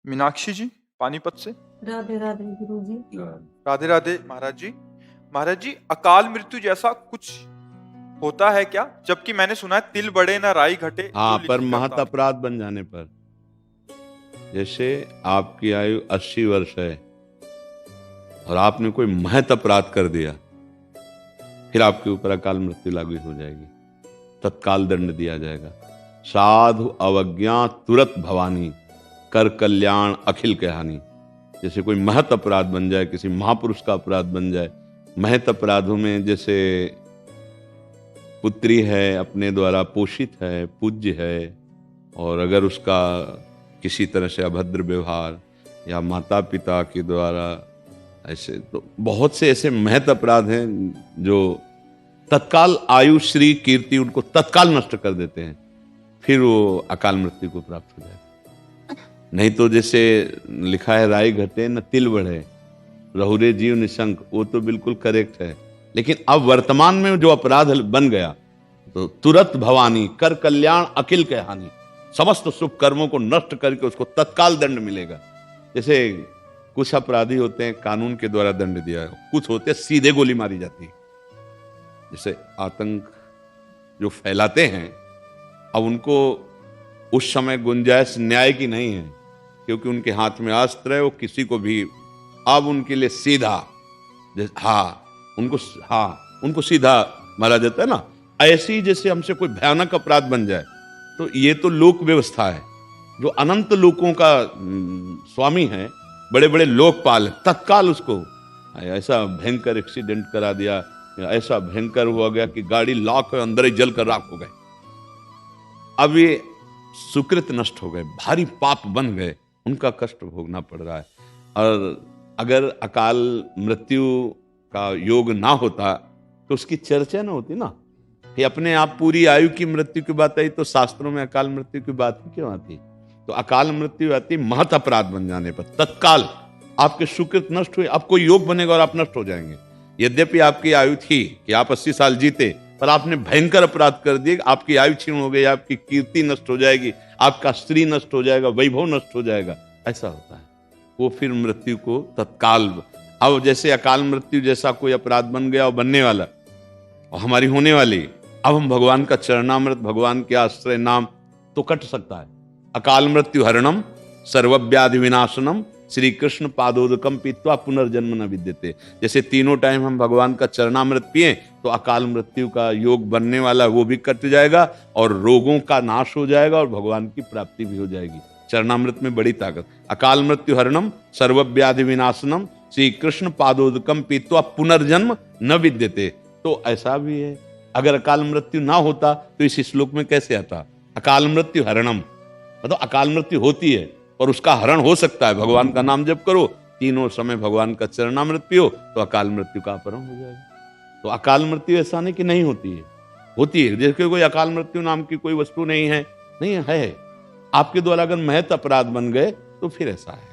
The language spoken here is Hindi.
मीनाक्षी जी पानीपत से। राधे राधे गुरु जी। राधे राधे महाराज जी। महाराज जी, अकाल मृत्यु जैसा कुछ होता है क्या? जबकि मैंने सुना है तिल बड़े ना राई घटे। हाँ, जो पर लिखी महत करता। अपराध बन जाने पर, जैसे आपकी आयु 80 वर्ष है और आपने कोई महत अपराध कर दिया, फिर आपके ऊपर अकाल मृत्यु लागू हो जाएगी, तत्काल दंड दिया जाएगा। साधु अवज्ञा तुरत भवानी, कर कल्याण अखिल के हानि। जैसे कोई महत अपराध बन जाए, किसी महापुरुष का अपराध बन जाए। महत अपराधों में जैसे पुत्री है, अपने द्वारा पोषित है, पूज्य है, और अगर उसका किसी तरह से अभद्र व्यवहार या माता पिता के द्वारा ऐसे, तो बहुत से ऐसे महत अपराध हैं जो तत्काल आयु श्री कीर्ति उनको तत्काल नष्ट कर देते हैं, फिर वो अकाल मृत्यु को प्राप्त हो जाए। नहीं तो जैसे लिखा है राई घटे न तिल बढ़े, रहुरे जीव निशंक, वो तो बिल्कुल करेक्ट है। लेकिन अब वर्तमान में जो अपराध बन गया, तो तुरंत भवानी, कर कल्याण अखिल के हानि, समस्त शुभ कर्मों को नष्ट करके उसको तत्काल दंड मिलेगा। जैसे कुछ अपराधी होते हैं कानून के द्वारा दंड दिया, कुछ होते हैं सीधे गोली मारी जाती है। जैसे आतंक जो फैलाते हैं, अब उनको उस समय गुंजाइश न्याय की नहीं है, क्योंकि उनके हाथ में अस्त्र है, वो किसी को भी अब उनके लिए सीधा, उनको सीधा मारा जाता है ना। ऐसे ही जैसे हमसे कोई भयानक अपराध बन जाए, तो ये तो लोक व्यवस्था है, जो अनंत लोकों का स्वामी है, बड़े बड़े लोकपाल है, तत्काल उसको ऐसा भयंकर एक्सीडेंट करा दिया, ऐसा भयंकर हुआ गया कि गाड़ी लाख अंदर ही जल कर राख हो गए। अब ये सुकृत नष्ट हो गए, भारी पाप बन गए, उनका कष्ट भोगना पड़ रहा है। और अगर अकाल मृत्यु का योग ना होता तो उसकी चर्चा ना होती ना। कि अपने आप पूरी आयु की मृत्यु की बात आई, तो शास्त्रों में अकाल मृत्यु की बात ही क्यों आती? तो अकाल मृत्यु आती महत अपराध बन जाने पर, तत्काल आपके सुकृत नष्ट हुए, आपको योग बनेगा और आप नष्ट हो जाएंगे। यद्यपि आपकी आयु थी कि आप 80 साल जीते, पर आपने भयंकर अपराध कर दिए, आपकी आयु छीन हो गई, आपकी कीर्ति नष्ट हो जाएगी, आपका स्त्री नष्ट हो जाएगा, वैभव नष्ट हो जाएगा, ऐसा होता है। वो फिर मृत्यु को तत्काल, अब जैसे अकाल मृत्यु जैसा कोई अपराध बन गया और बनने वाला और हमारी होने वाली, अब हम भगवान का चरणामृत, भगवान के आश्रय नाम तो कट सकता है। अकाल मृत्यु हरणम सर्वव्याधि विनाशनम श्री कृष्ण पादोदकम पीत्वा पुनर्जन्म न विद्यते। जैसे तीनों टाइम हम भगवान का चरणामृत पिए, तो अकाल मृत्यु का योग बनने वाला वो भी कट जाएगा और रोगों का नाश हो जाएगा और भगवान की प्राप्ति भी हो जाएगी। चरणामृत में बड़ी ताकत। अकाल मृत्यु हरणम सर्वव्याधि विनाशनम श्री कृष्ण पादोदकम पीत्वा पुनर्जन्म न विद्यते। तो ऐसा भी है, अगर अकाल मृत्यु ना होता तो इस श्लोक में कैसे आता? अकाल मृत्यु हरणम, मतलब अकाल मृत्यु होती है और उसका हरण हो सकता है। भगवान का नाम जप करो, तीनों समय भगवान का चरणामृत पियो, तो अकाल मृत्यु का अपहरण हो जाएगा। तो अकाल मृत्यु ऐसा नहीं कि नहीं होती है, होती है। जैसे कोई अकाल मृत्यु नाम की कोई वस्तु नहीं है, नहीं है। आपके द्वारा अगर महत अपराध बन गए तो फिर ऐसा है।